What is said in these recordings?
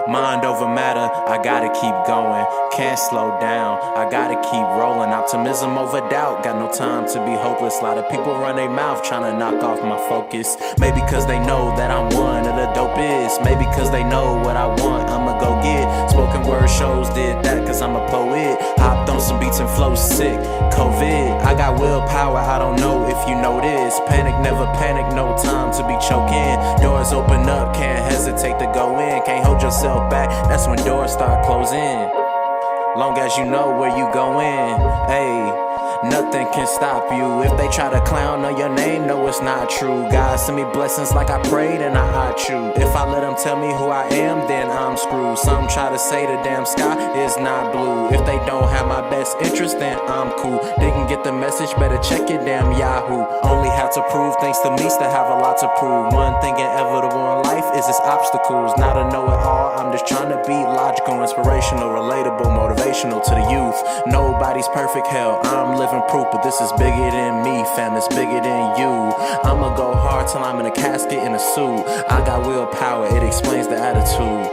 Mind over matter, I gotta keep going. Can't slow down, I gotta keep rolling. Optimism over doubt, got no time to be hopeless. A lot of people run their mouth trying to knock off my focus. Maybe cause they know that I'm one of the dopest. Maybe cause they know what I want, I'ma go get. Spoken word shows did that cause I'm a poet. Hopped on some beats and flow sick. COVID, I got willpower, I don't know if you know this. Panic, never panic, no time to be choking. Doors open up, can't hesitate to go in. Can't hold yourself back, that's when doors start closing. Long as you know where you going, ayy, nothing can stop you. If they try to clown on your name, no, it's not true. God send me blessings like I prayed and I you. If I let them tell me who I am, then I'm screwed. Some try to say the damn sky is not blue. If they don't have my best interest, then I'm cool. Didn't get the message, better check your damn Yahoo. Only have to prove things to me, still have a lot to prove. One thing inevitable in life is its obstacles. Not a know-it-all, I'm just trying to be logical, inspirational, relatable, motivational to the youth. Nobody's perfect, hell, I'm living proof, but this is bigger than me, fam, it's bigger than you. I'ma go hard till I'm in a casket in a suit. I got willpower, it explains the attitude.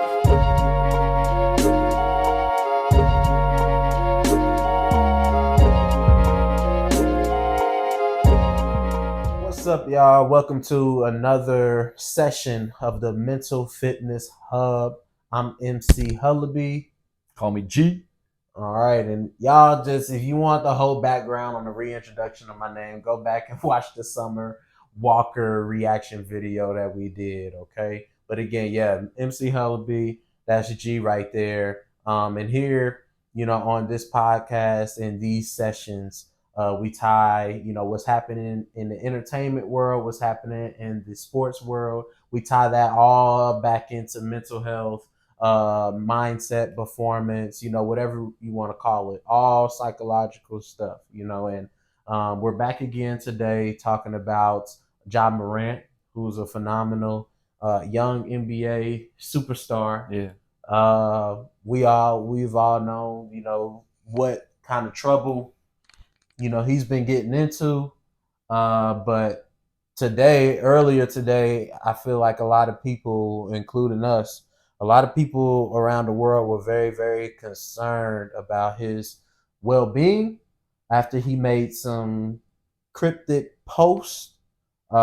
What's up, y'all? Welcome to another session of the Mental Fitness Hub. I'm MC Hullaby. Call me G. All right, and y'all just, if you want the whole background on the reintroduction of my name, go back and watch the Summer Walker reaction video that we did, okay? But again, yeah, MC Hullaby, that's G right there. And here, on this podcast and these sessions, we tie, what's happening in the entertainment world, what's happening in the sports world. We tie that all back into mental health, mindset, performance, whatever you want to call it, all psychological stuff, and we're back again today talking about Ja Morant, who's a phenomenal young NBA superstar. Yeah. We've all known, what kind of trouble, he's been getting into. But earlier today, I feel like a lot of people, including us, a lot of people around the world were very, very concerned about his well-being after he made some cryptic posts. We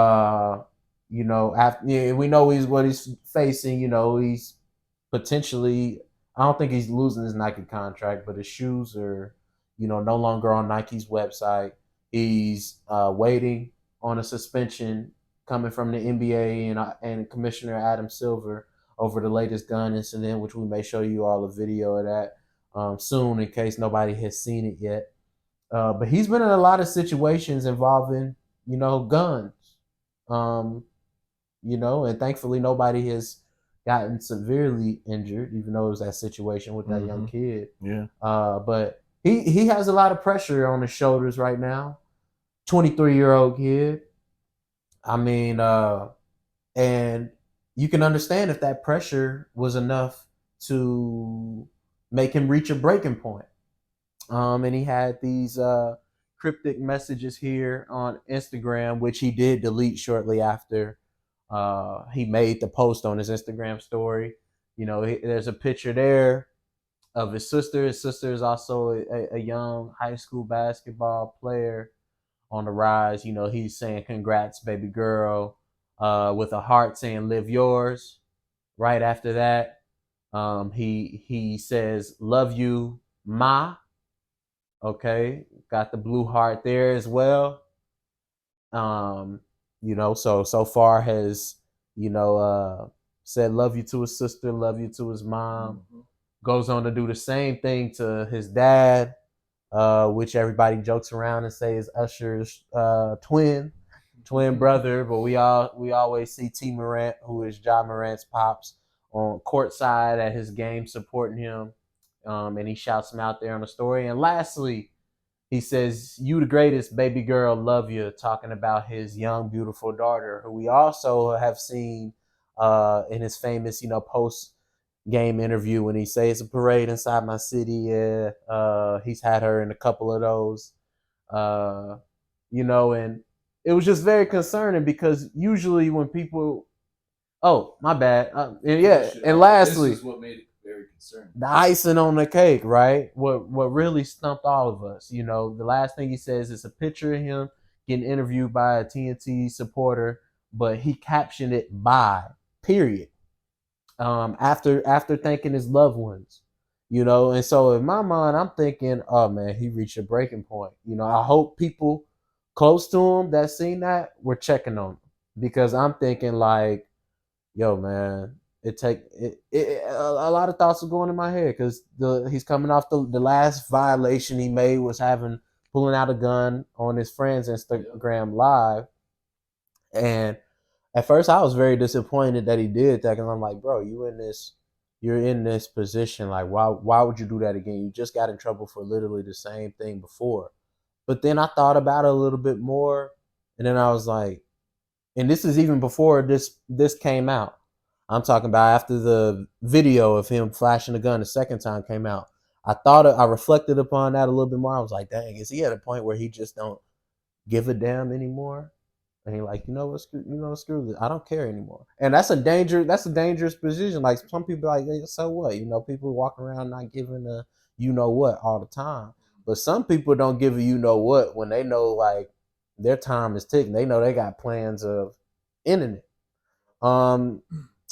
know what he's facing. He's potentially. I don't think he's losing his Nike contract, but his shoes are, no longer on Nike's website. He's waiting on a suspension coming from the NBA and Commissioner Adam Silver over the latest gun incident, which we may show you all a video of that soon in case nobody has seen it yet. But he's been in a lot of situations involving, guns, and thankfully nobody has gotten severely injured, even though it was that situation with that young kid. Yeah. But he has a lot of pressure on his shoulders right now. 23-year-old kid. I mean, and you can understand if that pressure was enough to make him reach a breaking point. And he had these cryptic messages here on Instagram, which he did delete shortly after he made the post on his Instagram story. There's a picture there of his sister. His sister is also a young high school basketball player on the rise. He's saying congrats, baby girl, with a heart saying live yours. Right after that, he says love you, ma. Okay, got the blue heart there as well. So far has, said love you to his sister, love you to his mom. Goes on to do the same thing to his dad, which everybody jokes around and say is Usher's twin brother. But we always see T Morant, who is Ja Morant's pops, on courtside at his game supporting him. And he shouts him out there on the story. And lastly, he says, "You the greatest, baby girl, love you," talking about his young, beautiful daughter, who we also have seen in his famous, post-game interview when he says, "It's a parade inside my city." Yeah, he's had her in a couple of those, and it was just very concerning because usually when people Oh, my bad. And and lastly, this is what made it very concerning. the icing on the cake, right? What really stumped all of us. You know, the last thing he says is a picture of him getting interviewed by a TNT supporter, but he captioned it by period. After thanking his loved ones, you know, and so in my mind, I'm thinking, oh man, he reached a breaking point. You know, I hope people close to him that seen that were checking on him because I'm thinking like, yo, man, a lot of thoughts are going in my head because he's coming off the last violation he made was having pulling out a gun on his friend's Instagram live, and at first I was very disappointed that he did that because I'm like, bro, you're in this position, like why would you do that again? You just got in trouble for literally the same thing before. But then I thought about it a little bit more, and then I was like, and this is even before this came out. I'm talking about after the video of him flashing the gun the second time came out. I reflected upon that a little bit more. I was like, dang, is he at a point where he just don't give a damn anymore? And he like, screw this. I don't care anymore. And that's a dangerous position. Like some people like, hey, so what? You know, people walk around not giving a you know what all the time. But some people don't give a you know what when they know like their time is ticking. They know they got plans of ending it.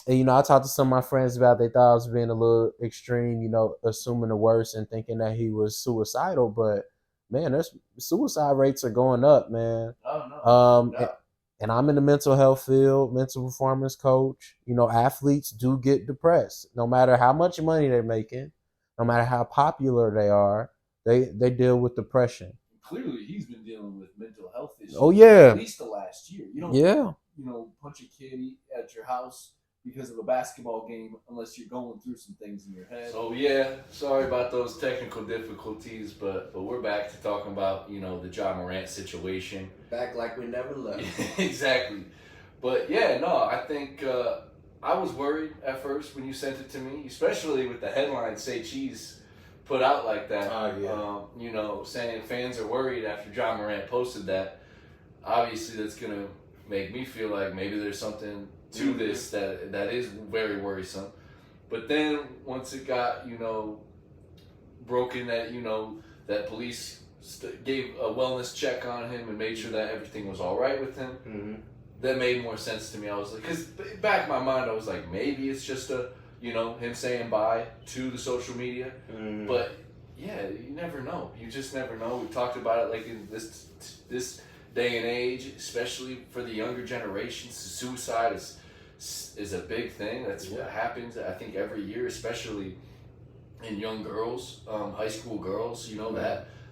And, I talked to some of my friends about they thought I was being a little extreme, assuming the worst and thinking that he was suicidal. But man, there's suicide rates are going up, man. Oh no. And I'm in the mental health field, mental performance coach. Athletes do get depressed, no matter how much money they're making, no matter how popular they are. They deal with depression. Clearly, he's been dealing with mental health issues. Oh yeah, at least the last year. You don't, yeah. Punch a kid at your house because of a basketball game unless you're going through some things in your head. So yeah, sorry about those technical difficulties, but we're back to talking about the Ja Morant situation. Back like we never left. Exactly, but yeah, no, I think I was worried at first when you sent it to me, especially with the headline "Say Cheese" put out like that. Saying fans are worried after Ja Morant posted that. Obviously, that's gonna make me feel like maybe there's something to this that is very worrisome. But then once it got broken that that police gave a wellness check on him and made sure that everything was all right with him, that made more sense to me. I was like, because back in my mind I was like, maybe it's just him saying bye to the social media, but yeah, you never know. You just never know. We've talked about it like in this day and age, especially for the younger generations, suicide is a big thing. That's what happens, I think, every year, especially in young girls, high school girls.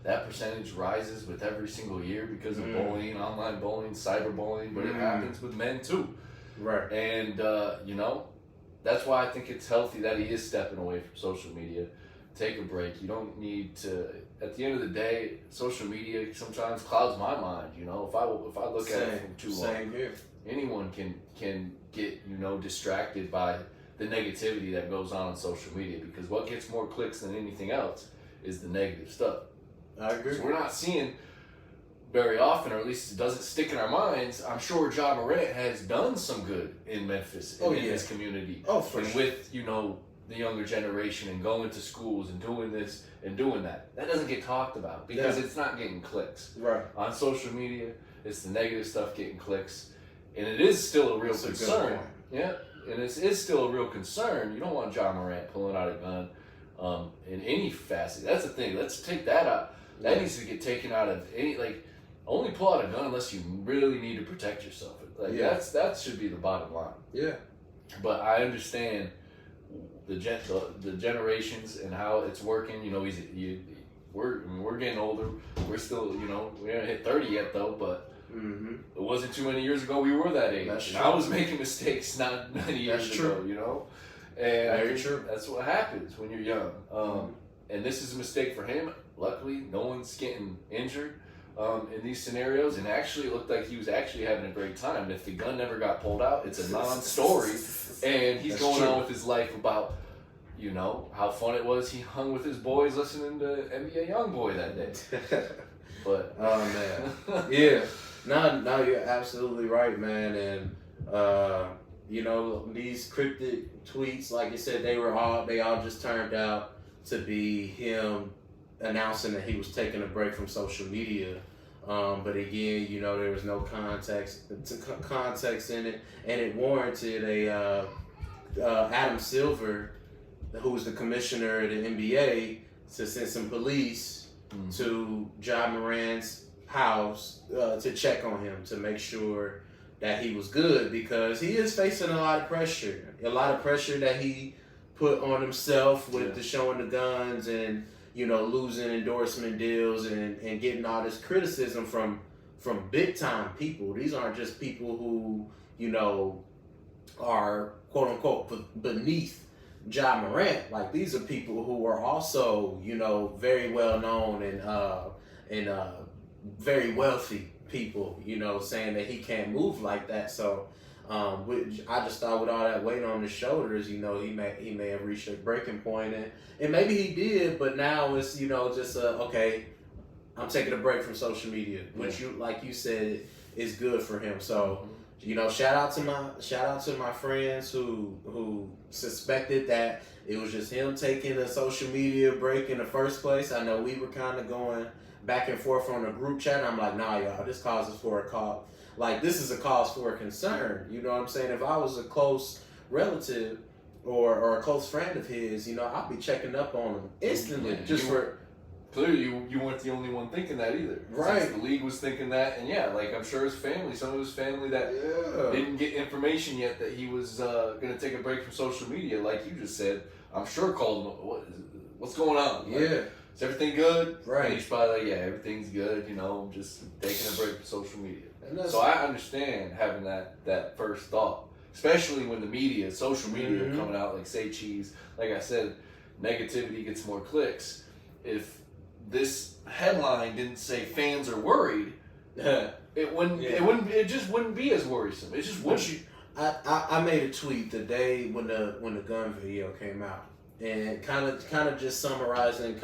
That percentage rises with every single year because of bullying, online bullying, cyberbullying, but it happens with men too. Right. And that's why I think it's healthy that he is stepping away from social media. Take a break. You don't need to. At the end of the day, social media sometimes clouds my mind. If I look at it from too long, anyone can get distracted by the negativity that goes on social media, because what gets more clicks than anything else is the negative stuff. I agree. So we're not seeing very often, or at least it doesn't stick in our minds. I'm sure Ja Morant has done some good in Memphis in his community. Oh, for and sure. With the younger generation and going to schools and doing this and doing that. That doesn't get talked about because it's not getting clicks. Right. On social media, it's the negative stuff getting clicks. And it is still a real concern. Yeah. And it is still a real concern. You don't want Ja Morant pulling out a gun in any facet. That's the thing. Let's take that out. That needs to get taken out of any, only pull out a gun unless you really need to protect yourself. That should be the bottom line. Yeah. But I understand the generations and how it's working. We're getting older. We're still, we haven't hit 30 yet though, but it wasn't too many years ago we were that age. That's true. I was making mistakes not many years ago, And very true. That's what happens when you're young. And this is a mistake for him. Luckily, no one's getting injured in these scenarios, and actually it looked like he was actually having a great time. And if the gun never got pulled out, it's a non-story, and he's going on with his life about how fun it was. He hung with his boys listening to NBA YoungBoy that day. But oh man, yeah, no, you're absolutely right, man. And You know, these cryptic tweets, like you said, they all just turned out to be him announcing that he was taking a break from social media. But again, you know, there was no context in it, and it warranted a Adam Silver, who was the commissioner of the NBA, to send some police to Ja Morant's house to check on him to make sure that he was good, because he is facing a lot of pressure that he put on himself with the showing the guns and, you know, losing endorsement deals and getting all this criticism from big time people. These aren't just people who, you know, are quote unquote beneath Ja Morant. Like, these are people who are also, you know, very well known and very wealthy people, you know, saying that he can't move like that. So I just thought with all that weight on his shoulders, you know, he may have reached a breaking point, and maybe he did, but now it's, you know, just okay, I'm taking a break from social media, which you, like you said, is good for him. So, you know, shout out to my friends who suspected that it was just him taking a social media break in the first place. I know we were kind of going back and forth on the group chat. And I'm like, nah, y'all, this is a cause for a concern. You know what I'm saying? If I was a close relative or a close friend of his, you know, I'd be checking up on him instantly. Clearly, you weren't the only one thinking that either. Right. Since the league was thinking that, and like, I'm sure some of his family that didn't get information yet that he was going to take a break from social media, like you just said, I'm sure called him, what's going on? Yeah. Like, is everything good? Right. And he's probably like, yeah, everything's good, you know, I'm just taking a break from social media. So I understand having that first thought, especially when the media, social media, are coming out like say cheese. Like I said, negativity gets more clicks. If this headline didn't say fans are worried, it just wouldn't be as worrisome. It just wouldn't. I made a tweet the day when the gun video came out, and kind of just summarizing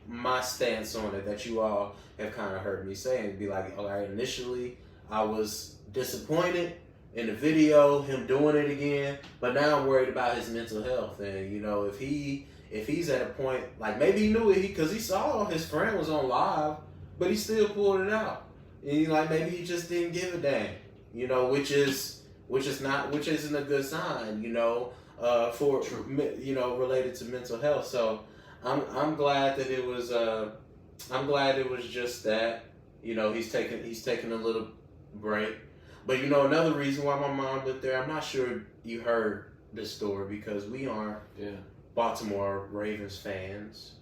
my stance on it that you all have kind of heard me say, and be like, all right, initially I was disappointed in the video, him doing it again, but now I'm worried about his mental health, and, you know, if he's at a point, like, maybe he knew it because he saw his friend was on live, but he still pulled it out, and like, maybe he just didn't give a damn, you know, which isn't a good sign, you know, for you know, related to mental health. So I'm glad that it was just that, you know, he's taking a little break. But, you know, another reason why my mom went there, I'm not sure you heard this story because we aren't Baltimore Ravens fans,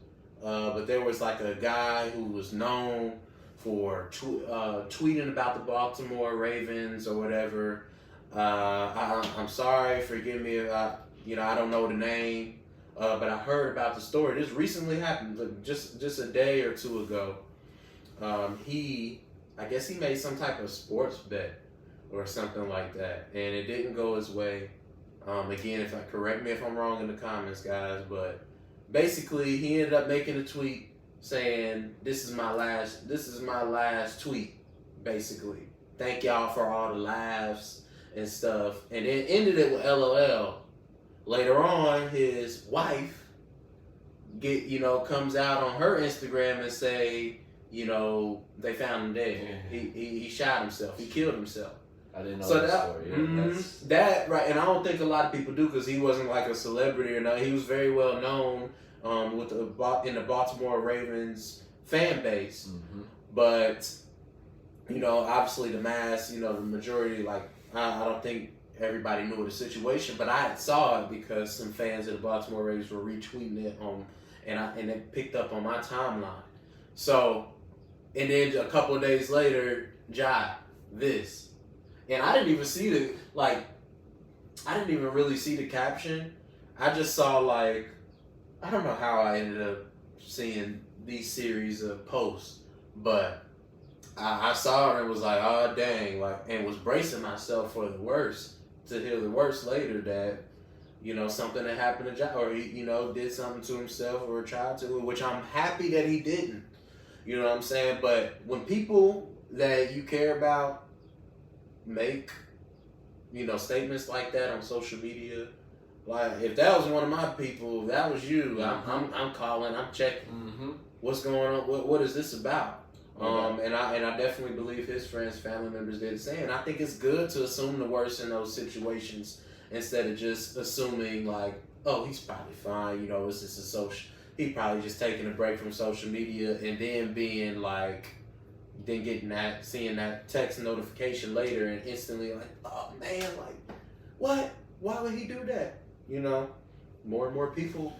but there was like a guy who was known for tweeting about the Baltimore Ravens or whatever. I'm sorry, forgive me if I don't know the name, but I heard about the story. This recently happened, just a day or two ago. I guess he made some type of sports bet or something like that, and it didn't go his way. Again, correct me if I'm wrong in the comments, guys, but basically he ended up making a tweet saying, this is my last tweet, basically. Thank y'all for all the laughs and stuff, and then ended it with LOL. Later on, his wife comes out on her Instagram and say, you know, they found him dead. He shot himself. He killed himself. I didn't know that story. That right, and I don't think a lot of people do because he wasn't like a celebrity or nothing. He was very well known in the Baltimore Ravens fan base, but you know, obviously the mass, you know, the majority, like I don't think everybody knew the situation, but I saw it because some fans of the Baltimore Ravens were retweeting it and it picked up on my timeline. So, and then a couple of days later, this. And I didn't even really see the caption. I just saw, like, I don't know how I ended up seeing these series of posts, but I saw it and was like, oh dang, like, and was bracing myself for the worst, to hear the worst later, that, you know, something that happened to Ja, or he, you know, did something to himself or tried to, which I'm happy that he didn't. You know what I'm saying? But when people that you care about make statements like that on social media. Like, if that was one of my people, if that was you, I'm calling, I'm checking. What's going on? What is this about? And I definitely believe his friends, family members did the same. And I think it's good to assume the worst in those situations instead of just assuming like, oh, he's probably fine. It's just a social. He probably just taking a break from social media, and then being like, then seeing that text notification later, and instantly like, oh man, like, what? Why would he do that? More and more people,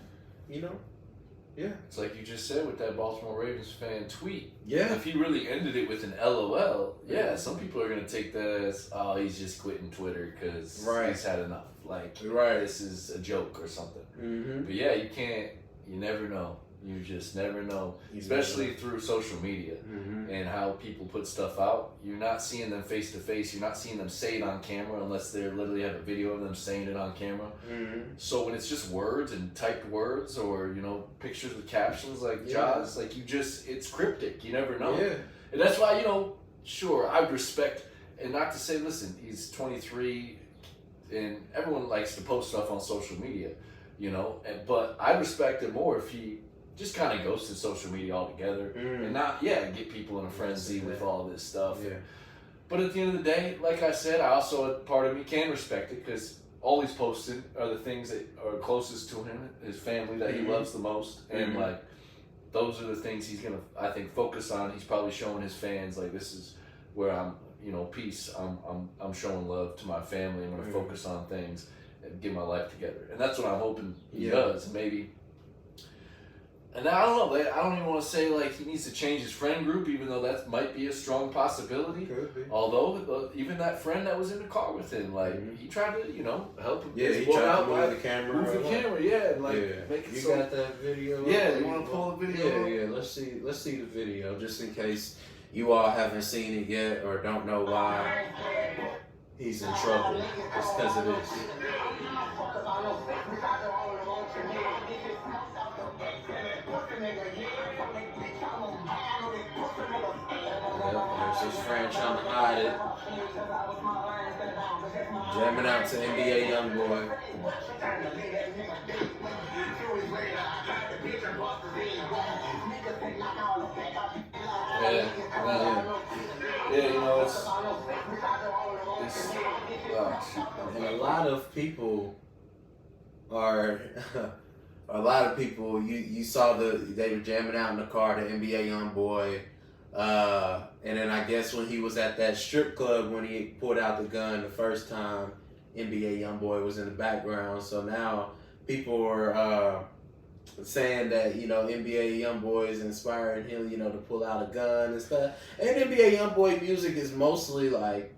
yeah. It's like you just said with that Baltimore Ravens fan tweet. Yeah. If he really ended it with an LOL, some people are going to take that as, oh, he's just quitting Twitter because he's had enough. Like, this is a joke or something. But yeah, you never know. You just never know. Especially through social media and how people put stuff out. You're not seeing them face to face. You're not seeing them say it on camera unless they literally have a video of them saying it on camera. So when it's just words and typed words or, pictures with captions like Ja's, like it's cryptic. You never know. Yeah. And that's why, sure, I respect, and not to say, listen, he's 23 and everyone likes to post stuff on social media, but I respect it more if he just kind of goes to social media altogether and not, get people in a frenzy with all this stuff. Yeah. But at the end of the day, like I said, I also, part of me can respect it because all he's posted are the things that are closest to him, his family that he loves the most. And like, those are the things he's going to, I think, focus on. He's probably showing his fans, like, this is where I'm, peace. I'm showing love to my family. I'm going to focus on things and get my life together. And that's what I'm hoping he does. Maybe. And I don't know. I don't even want to say like he needs to change his friend group, even though that might be a strong possibility. Could be. Although even that friend that was in the car with him, like he tried to, help him. Yeah, he tried to move the camera. Move the camera, and like make it. You got that video? Yeah, you want to pull the video? Yeah. Let's see the video, just in case you all haven't seen it yet or don't know why he's in trouble. It's because of this. There's his friend trying to hide it. Jamming out to NBA Youngboy. And a lot of people are you saw they were jamming out in the car, the NBA Youngboy, and then I guess when he was at that strip club when he pulled out the gun the first time, NBA Youngboy was in the background. So now people are saying that NBA Youngboy is inspiring him to pull out a gun and stuff. And NBA Youngboy music is mostly like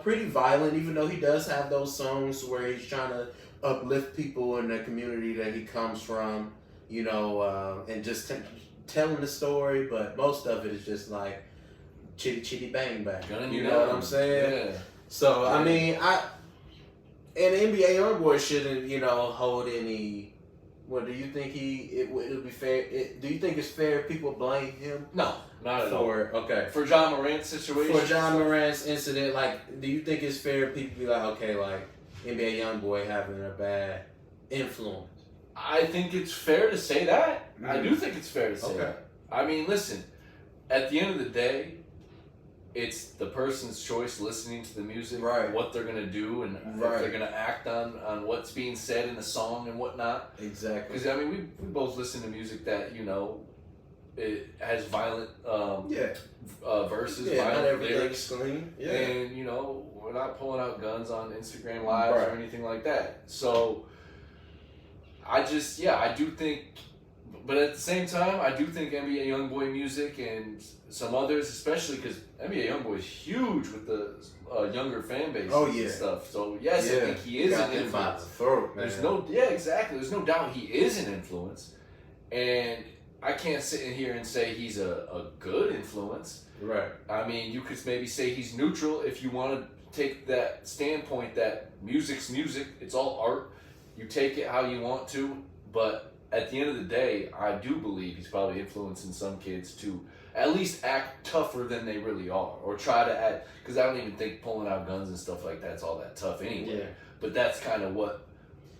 pretty violent, even though he does have those songs where he's trying to uplift people in the community that he comes from, and just telling the story. But most of it is just like chitty chitty bang bang. You know what I'm saying? Yeah. So I mean, and NBA Youngboy shouldn't hold any. What do you think it would be fair? Do you think it's fair if people blame him? No, not at all. Okay. For Ja Morant's situation. For Ja Morant's incident, like, do you think it's fair if people be like, okay, like NBA Youngboy having a bad influence? I think it's fair to say that. I do think it's fair to say that. I mean, listen. At the end of the day, it's the person's choice listening to the music, what they're gonna do, and if they're gonna act on what's being said in the song and whatnot. Exactly. Because I mean, we both listen to music that it has violent verses, violent lyrics, clean. Yeah. And we're not pulling out guns on Instagram Lives or anything like that. So I do think. But at the same time, I do think NBA Youngboy music and some others, especially because NBA Youngboy is huge with the younger fan base and stuff. So yes, I think he is an influence. There's no doubt he is an influence, and I can't sit in here and say he's a good influence. Right. I mean, you could maybe say he's neutral if you want to take that standpoint that music's music. It's all art. You take it how you want to, but at the end of the day, I do believe he's probably influencing some kids to at least act tougher than they really are, or try to act, because I don't even think pulling out guns and stuff like that's all that tough anyway. Yeah. But that's kind of what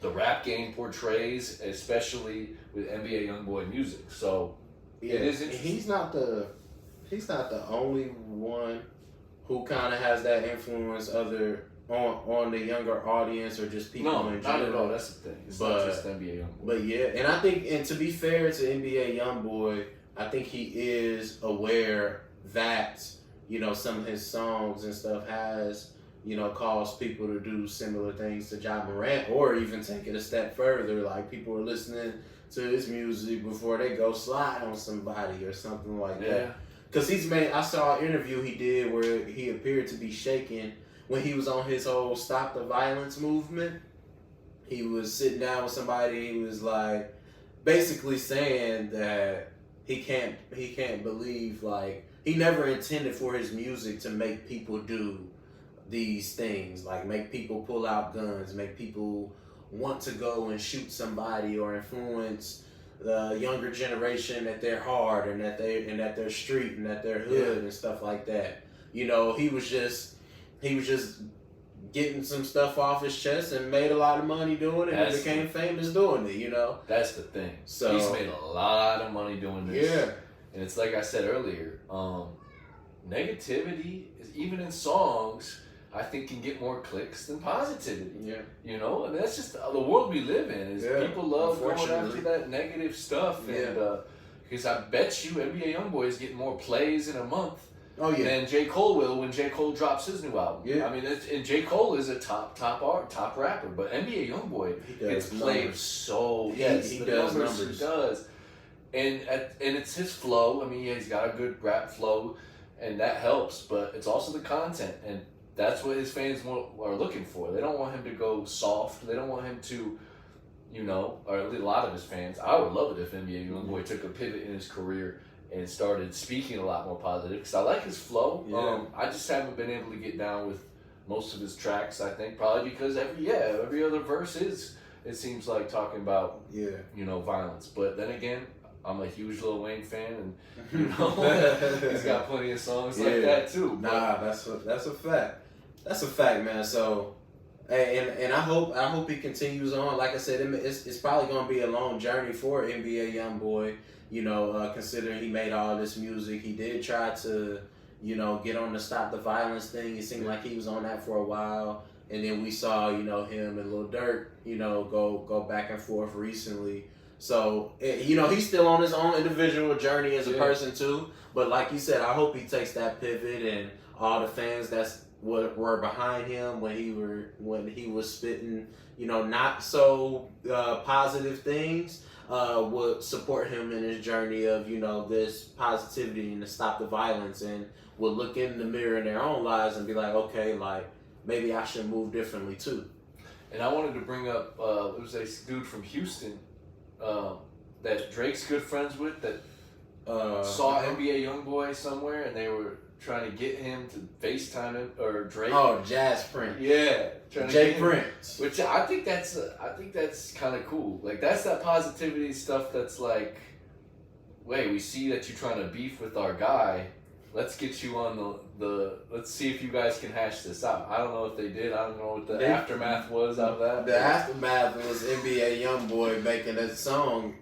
the rap game portrays, especially with NBA YoungBoy music. So Yeah, it is interesting. he's not the only one who kind of has that influence on the younger audience or just people No, in not general. at all. That's the thing. It's not just NBA YoungBoy. But yeah, and I think, and to be fair to NBA YoungBoy, I think he is aware that, you know, some of his songs and stuff has, you know, caused people to do similar things to Ja Morant, or even take it a step further. Like, people are listening to his music before they go slide on somebody or something like that. Because I saw an interview he did where he appeared to be shaking when he was on his whole Stop the Violence movement. He was sitting down with somebody. He was like, basically saying that he can't believe, like, he never intended for his music to make people do these things, like make people pull out guns, make people want to go and shoot somebody, or influence the younger generation that they're hard and that they're street and that they're hood and stuff like that. You know, he was just getting some stuff off his chest and made a lot of money doing it and became famous doing it, you know? That's the thing. So he's made a lot of money doing this. Yeah. And it's like I said earlier, negativity is, even in songs, I think can get more clicks than positivity. Yeah. You know, and that's just the world we live in. Is people love going after that negative stuff, and because I bet you NBA YoungBoy is getting more plays in a month. Oh yeah. Than J. Cole will when J. Cole drops his new album. Yeah. I mean, and J. Cole is a top rapper, but NBA YoungBoy gets played so he does numbers. He does, and it's his flow. I mean, he's got a good rap flow, and that helps. But it's also the content, and that's what his fans are looking for. They don't want him to go soft. They don't want him to, you know, or a lot of his fans. I would love it if NBA YoungBoy took a pivot in his career and started speaking a lot more positive, because I like his flow. Yeah. I just haven't been able to get down with most of his tracks, I think, probably because every other verse is, it seems like, talking about, you know, violence. But then again, I'm a huge Lil Wayne fan, and, you know, he's got plenty of songs like that too. Nah, that's a fact. That's a fact, man. So, and I hope he continues on. Like I said, it's probably gonna be a long journey for NBA YoungBoy. You know, considering he made all this music, he did try to, you know, get on the Stop the Violence thing. It seemed like he was on that for a while, and then we saw, you know, him and Lil Durk, you know, go back and forth recently. So, you know, he's still on his own individual journey as a person too. But like you said, I hope he takes that pivot, and all the fans that's were behind him when he was spitting, you know, not so positive things, would support him in his journey of, you know, this positivity and to stop the violence, and would look in the mirror in their own lives and be like, okay, like, maybe I should move differently too. And I wanted to bring up, there was a dude from Houston that Drake's good friends with that saw NBA YoungBoy somewhere, and they were trying to get him to FaceTime him, or Drake. Oh, Jazz Prince. Yeah, Jay Prince. Which I think that's kind of cool. Like, that's that positivity stuff. That's like, wait, we see that you're trying to beef with our guy. Let's get you on the. Let's see if you guys can hash this out. I don't know if they did. I don't know what the aftermath was out of that. The aftermath was NBA YoungBoy making a song,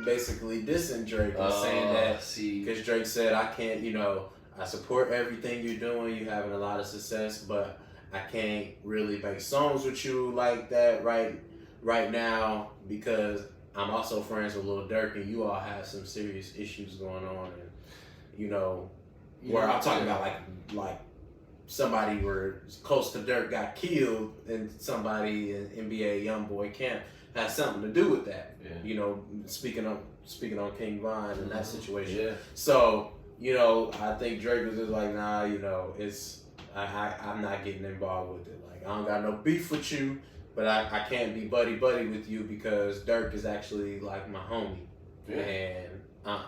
basically dissing Drake and saying that because Drake said, I can't, you know, I support everything you're doing. You're having a lot of success, but I can't really make songs with you like that right now, because I'm also friends with Lil Durk, and you all have some serious issues going on, and, you know, where I'm talking about like somebody where close to Durk got killed, and somebody in NBA YoungBoy camp has something to do with that. Yeah. You know, speaking on King Von and that situation. Yeah. So, you know, I think Drake was just like, nah, you know, I'm not getting involved with it. Like, I don't got no beef with you, but I can't be buddy with you because Durk is actually like my homie. Yeah.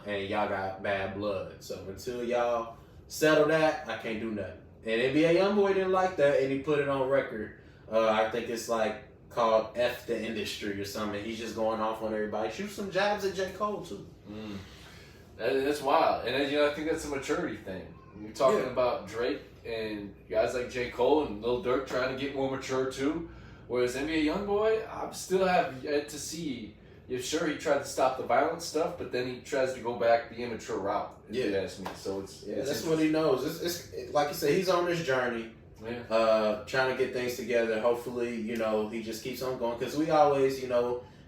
And y'all got bad blood. So until y'all settle that, I can't do nothing. And NBA YoungBoy didn't like that, and he put it on record. I think it's like called F the Industry or something. He's just going off on everybody. Shoot some jabs at J. Cole too. That's wild. And then, I think that's a maturity thing. You're talking about Drake and guys like J. Cole and Lil Durk trying to get more mature too. Whereas NBA YoungBoy, I still have yet to see. Yeah, sure, he tried to stop the violent stuff, but then he tries to go back the immature route, if you ask me. So it's that's what he knows. It's like you said, he's on this journey. Yeah. Trying to get things together. Hopefully, he just keeps on going. Because we always,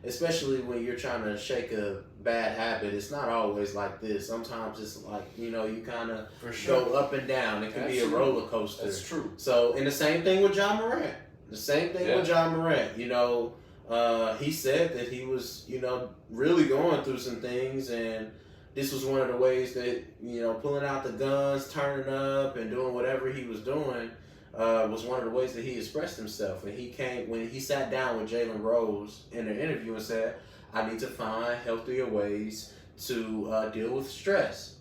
especially when you're trying to shake a bad habit, it's not always like this. Sometimes it's like, you kind of go up and down. It can be a roller coaster. That's true. So, and the same thing with Ja Morant. With Ja Morant. He said that he was, really going through some things, and this was one of the ways that, pulling out the guns, turning up, and doing whatever he was doing was one of the ways that he expressed himself. And when he sat down with Jalen Rose in an interview and said, I need to find healthier ways to deal with stress.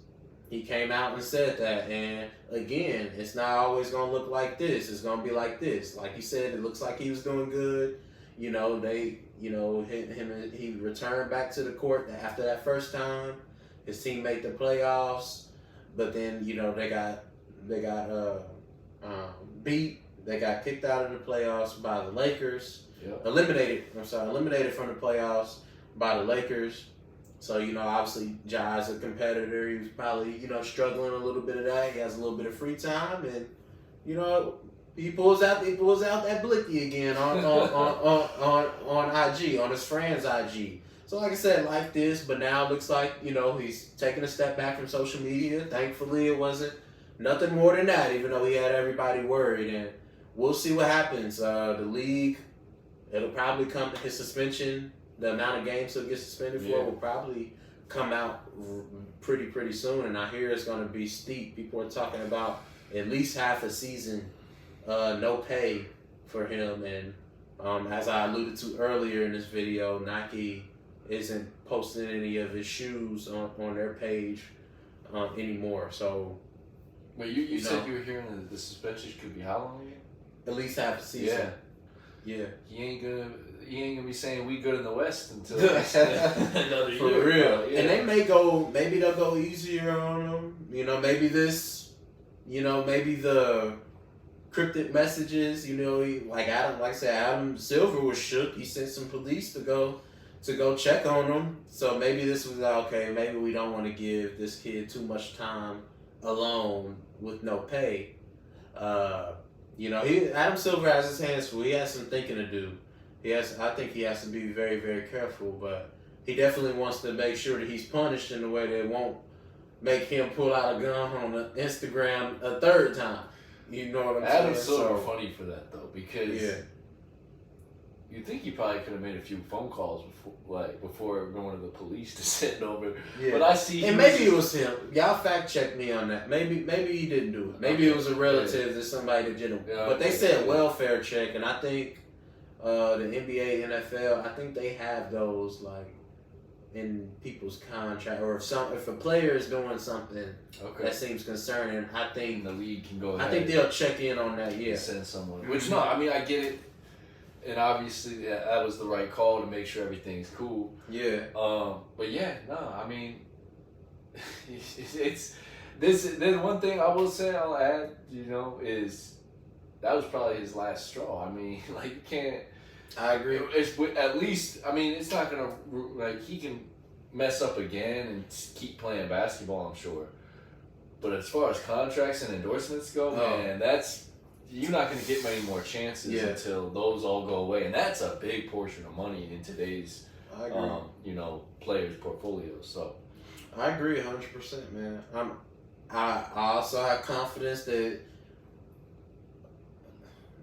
He came out and said that, and again, it's not always going to look like this. It's going to be like this. Like he said, it looks like he was doing good. He returned back to the court after that first time. His team made the playoffs, but then, they got beat. They got kicked out of the playoffs by the Lakers. Yep. Eliminated from the playoffs by the Lakers. So, obviously, Ja's a competitor. He was probably, struggling a little bit of that. He has a little bit of free time, and, he pulls out that blicky again on IG, on his friend's IG. So, like I said, like this, but now it looks like, he's taking a step back from social media. Thankfully, it wasn't nothing more than that, even though he had everybody worried. And we'll see what happens. The league, it'll probably come, his suspension, the amount of games he'll get suspended for will probably come out pretty soon. And I hear it's going to be steep. People are talking about at least half a season, no pay for him. And as I alluded to earlier in this video, Nike isn't posting any of his shoes on their page anymore. So, wait, you said you were hearing that the suspension could be how long again? At least half a season. Yeah. He ain't gonna be saying we good in the West until another year. For real. Yeah. And maybe they'll go easier on him. Maybe maybe the cryptic messages, Adam Silver was shook. He sent some police to go check on him. So maybe this was okay, maybe we don't want to give this kid too much time alone with no pay. Adam Silver has his hands full. He has some thinking to do. I think he has to be very, very careful, but he definitely wants to make sure that he's punished in a way that won't make him pull out a gun on Instagram a third time. You know what I'm saying? Adam Silver funny for that though, because you think he probably could have made a few phone calls before going to the police to send over. Yeah. But I see, and maybe it was him. Y'all fact check me on that. Maybe he didn't do it. Maybe it was a relative or somebody that didn't. But they said welfare check, and I think the NBA, NFL, I think they have those in people's contract, or if a player is doing something that seems concerning, I think the league can go ahead. I think they'll check in on that. Yeah, send someone. Which I get it. And obviously that was the right call to make sure everything's cool. Yeah. But it's this. Then one thing I will say, I'll add, is that was probably his last straw. I mean, you can't. I agree. It's at least. I mean, it's not gonna he can mess up again and keep playing basketball, I'm sure. But as far as contracts and endorsements go, man, you're not going to get many more chances until those all go away, and that's a big portion of money in today's, players' portfolios. So, I agree 100%, man. I also have confidence that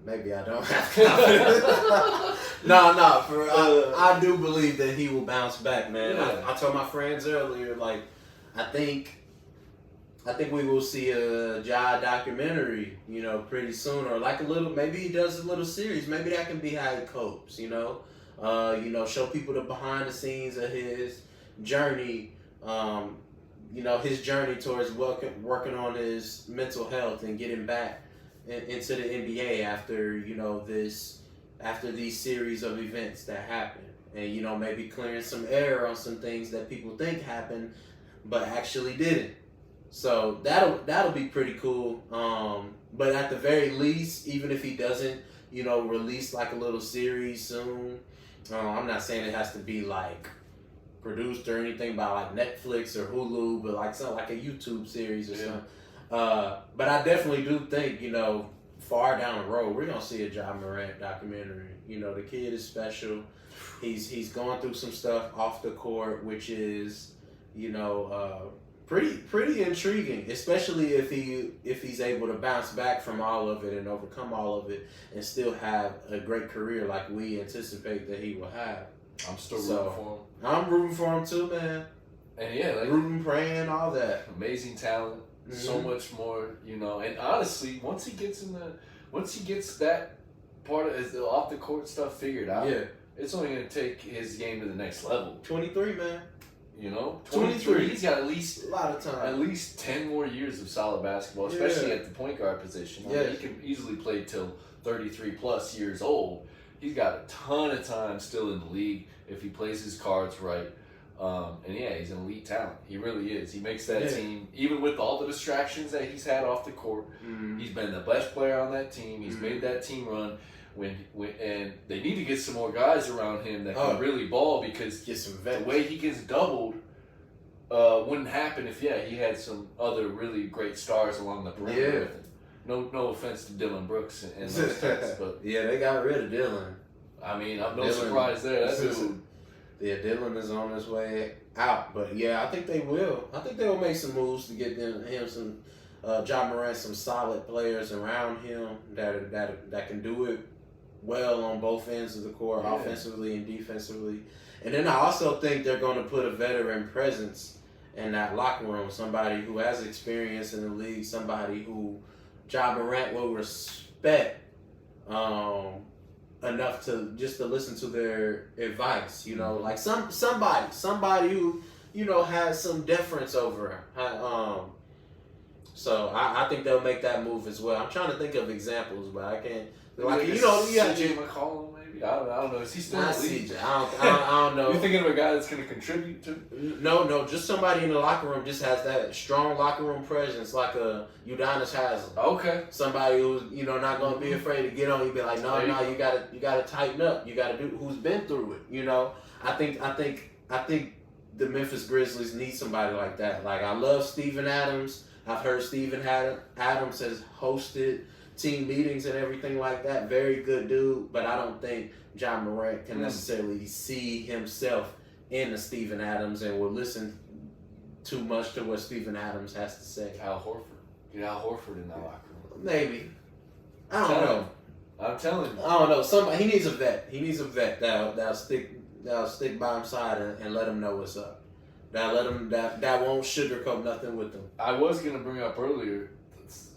maybe I don't have confidence. I do believe that he will bounce back, man. Yeah. I told my friends earlier, I think we will see a Ja documentary, pretty soon, or maybe he does a little series. Maybe that can be how he copes, show people the behind the scenes of his journey, his journey towards working on his mental health and getting back into the NBA after these series of events that happen, and maybe clearing some air on some things that people think happened, but actually didn't. So that'll be pretty cool. But at the very least, even if he doesn't, release like a little series soon, I'm not saying it has to be like produced or anything by like Netflix or Hulu, but like something like a YouTube series or something. But I definitely do think, far down the road, we're gonna see a Ja Morant documentary. The kid is special. He's going through some stuff off the court, which is, pretty intriguing, especially if he's able to bounce back from all of it and overcome all of it and still have a great career like we anticipate that he will have. I'm still rooting for him. I'm rooting for him too, man. And rooting, praying, all that. Amazing talent, so much more, And honestly, once he gets that part of the off the court stuff figured out, it's only going to take his game to the next level. 23, man. 23. He's got at least a lot of time. At least 10 more years of solid basketball, especially at the point guard position. He can easily play till 33 plus years old. He's got a ton of time still in the league if he plays his cards right. He's an elite talent. He really is. He makes that team, even with all the distractions that he's had off the court. He's been the best player on that team. He's made that team run. And they need to get some more guys around him that can really ball, because the way he gets doubled wouldn't happen if he had some other really great stars along the perimeter with him. No offense to Dylan Brooks and those types, but they got rid of Dylan. I mean, I'm no surprise there. That dude. Yeah, Dylan is on his way out, but I think they will. I think they will make some moves to get him some Ja Morant, some solid players around him that can do it well on both ends of the court, offensively and defensively. And then I also think they're going to put a veteran presence in that locker room, somebody who has experience in the league, somebody who Ja Morant will respect enough to listen to their advice, like somebody who, has some deference over him. So I think they'll make that move as well. I'm trying to think of examples, but I can't. Like, CJ McCollum, maybe. I don't know. Is he still in the league? I don't know. You're thinking of a guy that's going to contribute to? No. Just somebody in the locker room just has that strong locker room presence, like a Udonis Haslem. Okay. Somebody who's not going to be afraid to get on you. Be like, no, you gotta tighten up. You gotta do. Who's been through it? I think the Memphis Grizzlies need somebody like that. Like, I love Steven Adams. I've heard Steven Adams has hosted team meetings and everything like that. Very good dude, but I don't think Ja Morant can necessarily see himself in a Steven Adams and will listen too much to what Steven Adams has to say. Al Horford. Get Al Horford in that locker room. Maybe. I don't know. I'm telling you. I don't know. He needs a vet. He needs a vet that'll stick by his side and let him know what's up. That won't sugarcoat nothing with him. I was gonna bring up earlier,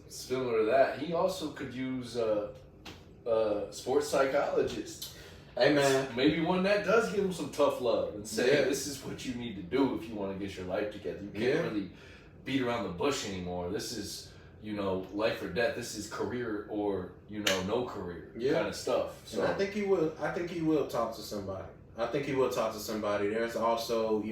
similar to that, he also could use a sports psychologist. Hey, man. Maybe one that does give him some tough love and say, this is what you need to do if you want to get your life together. You can't really beat around the bush anymore. This is, life or death. This is career or, no career kind of stuff. So and I think he will talk to somebody. There's also,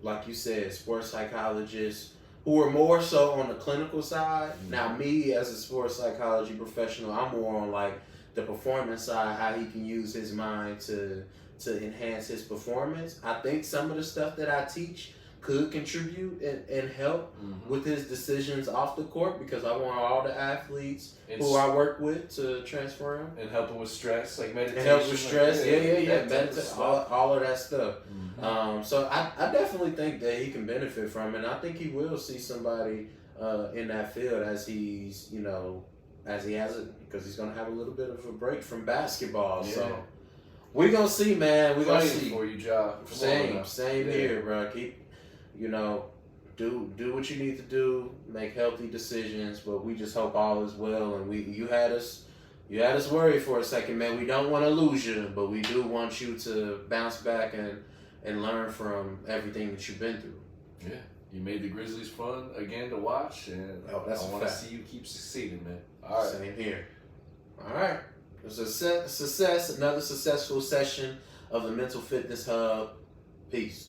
like you said, sports psychologists who are more so on the clinical side. Now, me as a sports psychology professional, I'm more on like the performance side, how he can use his mind to enhance his performance. I think some of the stuff that I teach could contribute and help with his decisions off the court, because I want all the athletes who I work with to transfer him. And helping with stress, like meditation. And help with stress, all of that stuff. So I definitely think that he can benefit from it. And I think he will see somebody in that field as he's, as he has it, because he's going to have a little bit of a break from basketball. Yeah. So we're going to see, man. We're going to see. For you, Ja. Same here, bro. Keep, do what you need to do, make healthy decisions, but we just hope all is well. And you had us worried for a second, man. We don't want to lose you, but we do want you to bounce back and learn from everything that you've been through. Yeah, you made the Grizzlies fun again to watch, and I want to see you keep succeeding, man. All right. Same here. All right. It was a success, another successful session of the Mental Fitness Hub. Peace.